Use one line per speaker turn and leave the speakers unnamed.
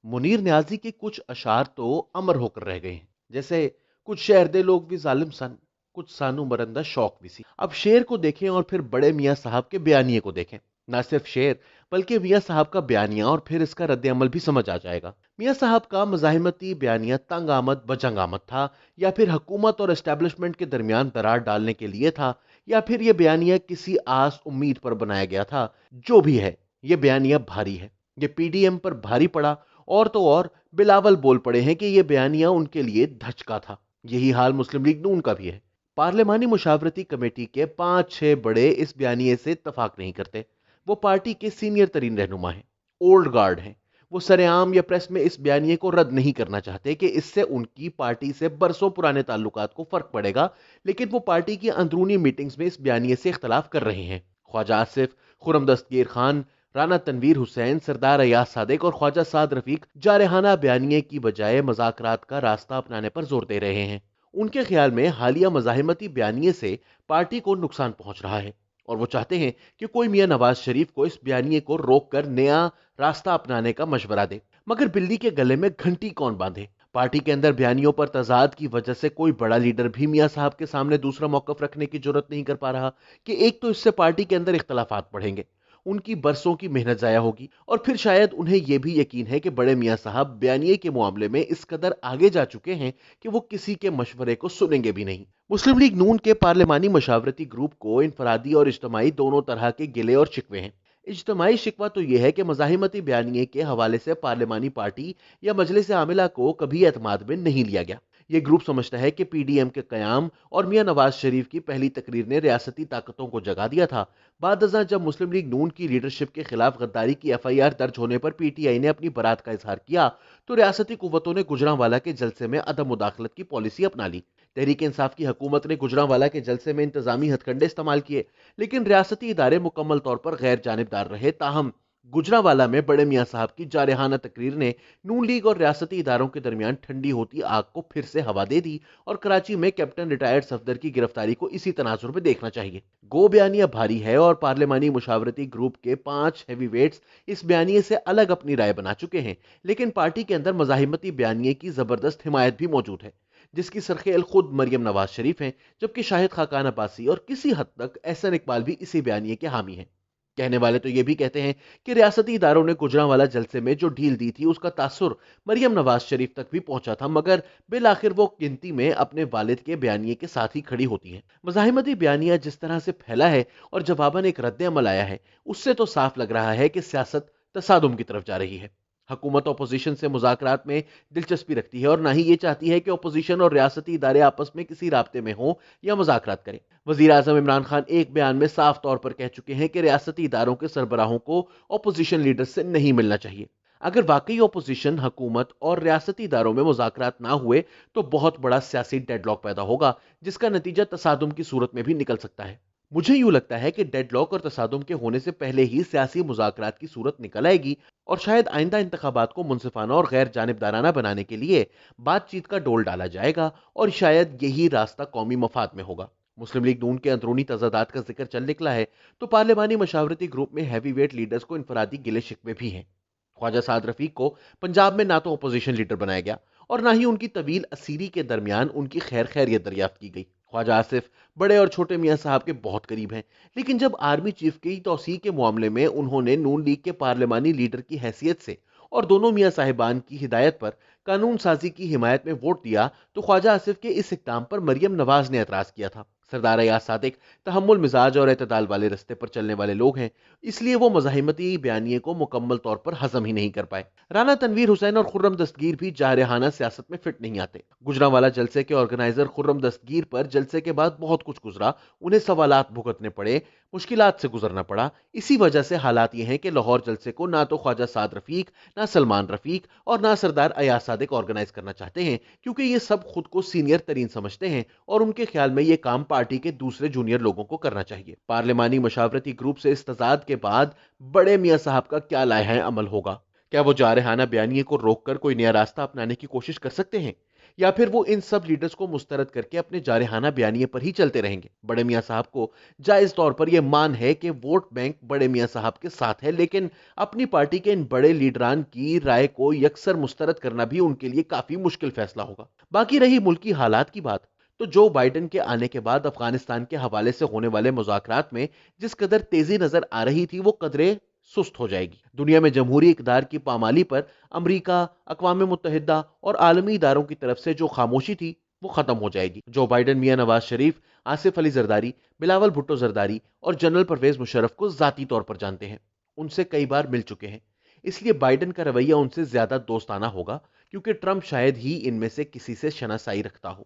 منیر نیازی کے کچھ اشعار تو امر ہو کر رہ گئے ہیں، جیسے کچھ شہر دے لوگ بھی ظالم سن، کچھ سانو مرندہ شوق بھی سی۔ اب شعر کو دیکھیں اور پھر بڑے میاں صاحب کے بیانیے کو دیکھیں، نہ صرف شعر بلکہ میاں صاحب کا بیانیہ اور پھر اس کا رد عمل بھی سمجھ آ جائے گا۔ میاں صاحب کا مزاحمتی بیانیہ تنگ آمد بجنگ آمد تھا، یا پھر حکومت اور اسٹیبلشمنٹ کے درمیان درار ڈالنے کے لیے تھا، یا پھر یہ بیانیہ کسی آس امید پر بنایا گیا تھا؟ جو بھی ہے، یہ بیانیہ بھاری ہے، یہ پی ڈی ایم پر بھاری پڑا، اور تو اور بلاول بول پڑے ہیں کہ یہ بیانیہ ان کے لیے دھچکا تھا۔ یہی حال مسلم لیگ نون کا بھی ہے۔ پارلیمانی مشاورتی کمیٹی کے 5-6 بڑے اس بیانیے سے اتفاق نہیں کرتے۔ وہ پارٹی کے سینئر ترین رہنما ہیں، اولڈ گارڈ ہیں۔ وہ سرعام یا پریس میں اس بیانیے کو رد نہیں کرنا چاہتے کہ اس سے ان کی پارٹی سے برسوں پرانے تعلقات کو فرق پڑے گا، لیکن وہ پارٹی کی اندرونی میٹنگز میں اس بیانیے سے اختلاف کر رہے ہیں۔ خواجہ آصف، خرم دستگیر خان، رانا تنویر حسین، سردار ایاز صادق اور خواجہ سعد رفیق جارحانہ بیانیے کی بجائے مذاکرات کا راستہ اپنانے پر زور دے رہے ہیں۔ ان کے خیال میں حالیہ مزاحمتی بیانیے سے پارٹی کو نقصان پہنچ رہا ہے، اور وہ چاہتے ہیں کہ کوئی میاں نواز شریف کو اس بیانیے کو روک کر نیا راستہ اپنانے کا مشورہ دے۔ مگر بلی کے گلے میں گھنٹی کون باندھے؟ پارٹی کے اندر بیانیوں پر تضاد کی وجہ سے کوئی بڑا لیڈر بھی میاں صاحب کے سامنے دوسرا موقف رکھنے کی جرت نہیں کر پا رہا کہ ایک تو اس سے پارٹی کے اندر اختلافات بڑھیں گے، ان کی برسوں کی محنت ضائع ہوگی، اور پھر شاید انہیں یہ بھی یقین ہے کہ بڑے میاں صاحب بیانیے کے معاملے میں اس قدر آگے جا چکے ہیں کہ وہ کسی کے مشورے کو سنیں گے بھی نہیں۔ مسلم لیگ نون کے پارلیمانی مشاورتی گروپ کو انفرادی اور اجتماعی دونوں طرح کے گلے اور شکوے ہیں۔ اجتماعی شکوہ تو یہ ہے کہ مزاحمتی بیانیے کے حوالے سے پارلیمانی پارٹی یا مجلس عاملہ کو کبھی اعتماد میں نہیں لیا گیا۔ یہ گروپ سمجھتا ہے کہ پی ڈی ایم کے قیام اور میاں نواز شریف کی پہلی تقریر نے ریاستی طاقتوں کو جگا دیا تھا۔ بعد ازاں جب مسلم لیگ نون کی لیڈرشپ کے خلاف غداری کی ایف آئی آر درج ہونے پر پی ٹی آئی نے اپنی برات کا اظہار کیا تو ریاستی قوتوں نے گجرانوالہ کے جلسے میں عدم مداخلت کی پالیسی اپنا لی۔ تحریک انصاف کی حکومت نے گجرانوالہ کے جلسے میں انتظامی ہتھ کنڈے استعمال کیے، لیکن ریاستی ادارے مکمل طور پر غیر جانبدار رہے۔ تاہم گجرانوالہ میں بڑے میاں صاحب کی جارحانہ تقریر نے نون لیگ اور ریاستی اداروں کے درمیان ٹھنڈی ہوتی آگ کو پھر سے ہوا دے دی، اور کراچی میں کیپٹن ریٹائرڈ صفدر کی گرفتاری کو اسی تناظر میں دیکھنا چاہیے۔ گو بیانیہ بھاری ہے، اور پارلیمانی مشاورتی گروپ کے 5 ہیوی ویٹس اس بیانیے سے الگ اپنی رائے بنا چکے ہیں، لیکن پارٹی کے اندر مزاحمتی بیانیے کی زبردست حمایت بھی موجود ہے، جس کی سرخیل خود مریم نواز شریف ہیں، جبکہ شاہد خاقان عباسی اور کسی حد تک احسن اقبال بھی اسی بیانیے کے حامی ہیں۔ کہنے والے تو یہ بھی کہتے ہیں کہ ریاستی اداروں نے گجرانوالہ جلسے میں جو ڈھیل دی تھی اس کا تاثر مریم نواز شریف تک بھی پہنچا تھا، مگر بالآخر وہ گنتی میں اپنے والد کے بیانیے کے ساتھ ہی کھڑی ہوتی ہیں۔ مزاحمتی بیانیہ جس طرح سے پھیلا ہے اور جواباً ایک رد عمل آیا ہے، اس سے تو صاف لگ رہا ہے کہ سیاست تصادم کی طرف جا رہی ہے۔ حکومت اپوزیشن سے مذاکرات میں دلچسپی رکھتی ہے، اور نہ ہی یہ چاہتی ہے کہ اپوزیشن اور ریاستی ادارے آپس میں کسی رابطے میں ہوں یا مذاکرات کریں۔ وزیر اعظم عمران خان ایک بیان میں صاف طور پر کہہ چکے ہیں کہ ریاستی اداروں کے سربراہوں کو اپوزیشن لیڈر سے نہیں ملنا چاہیے۔ اگر واقعی اپوزیشن، حکومت اور ریاستی اداروں میں مذاکرات نہ ہوئے تو بہت بڑا سیاسی ڈیڈ لاک پیدا ہوگا، جس کا نتیجہ تصادم کی صورت میں بھی نکل سکتا ہے۔ مجھے یوں لگتا ہے کہ ڈیڈ لاک اور تصادم کے ہونے سے پہلے ہی سیاسی مذاکرات کی صورت نکل آئے گی، اور شاید آئندہ انتخابات کو منصفانہ اور غیر جانبدارانہ بنانے کے لیے بات چیت کا ڈول ڈالا جائے گا، اور شاید یہی راستہ قومی مفاد میں ہوگا۔ مسلم لیگ نون کے اندرونی تضادات کا ذکر چل نکلا ہے تو پارلیمانی مشاورتی گروپ میں ہیوی ویٹ لیڈرز کو انفرادی گلے شکوے بھی ہیں۔ خواجہ سعد رفیق کو پنجاب میں نہ تو اپوزیشن لیڈر بنایا گیا اور نہ ہی ان کی طویل اسیری کے درمیان ان کی خیر خیریت دریافت کی گئی۔ خواجہ آصف بڑے اور چھوٹے میاں صاحب کے بہت قریب ہیں، لیکن جب آرمی چیف کی توسیع کے معاملے میں انہوں نے نون لیگ کے پارلیمانی لیڈر کی حیثیت سے اور دونوں میاں صاحبان کی ہدایت پر قانون سازی کی حمایت میں ووٹ دیا تو خواجہ آصف کے اس اقدام پر مریم نواز نے اعتراض کیا تھا۔ سردار ایاز صادق تحمل مزاج اور اعتدال والے رستے پر چلنے والے لوگ ہیں، اس لیے وہ مزاحمتی بیانیے کو مکمل طور پر ہضم ہی نہیں کر پائے۔ رانا تنویر حسین اور خرم دستگیر بھی جارحانہ سیاست میں فٹ نہیں آتے۔ گجرانوالہ جلسے کے آرگنائزر خرم دستگیر پر جلسے کے بعد بہت کچھ گزرا، انہیں سوالات بھگتنے پڑے، مشکلات سے گزرنا پڑا۔ اسی وجہ سے حالات یہ ہیں کہ لاہور جلسے کو نہ تو خواجہ سعد رفیق، نہ سلمان رفیق اور نہ سردار ایاز صادق آرگنائز کرنا چاہتے ہیں، کیونکہ یہ سب خود کو سینئر ترین سمجھتے ہیں اور ان کے خیال میں یہ کام پارٹی کے دوسرے جونیئر لوگوں کو کرنا چاہیے۔ پارلیمانی مشاورتی گروپ سے اس تضاد کے بعد بڑے میاں صاحب کا کیا لائحہ عمل ہوگا؟ کیا وہ جارحانہ بیانیے کو روک کر کوئی نیا راستہ اپنانے کی کوشش کر سکتے ہیں؟ یا پھر وہ ان سب لیڈرز کو مسترد کر کے اپنے جارحانہ بیانیے پر ہی چلتے رہیں گے؟ بڑے میاں صاحب کو جائز طور پر یہ مان ہے کہ ووٹ بینک بڑے میاں صاحب کے ساتھ ہے، لیکن اپنی پارٹی کے ان بڑے لیڈران کی رائے کو یکسر مسترد کرنا بھی ان کے لیے کافی مشکل فیصلہ ہوگا۔ باقی رہی ملکی حالات کی بات، تو جو بائیڈن کے آنے کے بعد افغانستان کے حوالے سے ہونے والے مذاکرات میں جس قدر تیزی نظر آ رہی تھی، وہ قدرے سست ہو جائے گی۔ دنیا میں جمہوری اقدار کی پامالی پر امریکہ، اقوام متحدہ اور عالمی اداروں کی طرف سے جو خاموشی تھی وہ ختم ہو جائے گی۔ جو بائیڈن میاں نواز شریف، آصف علی زرداری، بلاول بھٹو زرداری اور جنرل پرویز مشرف کو ذاتی طور پر جانتے ہیں، ان سے کئی بار مل چکے ہیں، اس لیے بائیڈن کا رویہ ان سے زیادہ دوستانہ ہوگا، کیونکہ ٹرمپ شاید ہی ان میں سے کسی سے شناسائی رکھتا ہو۔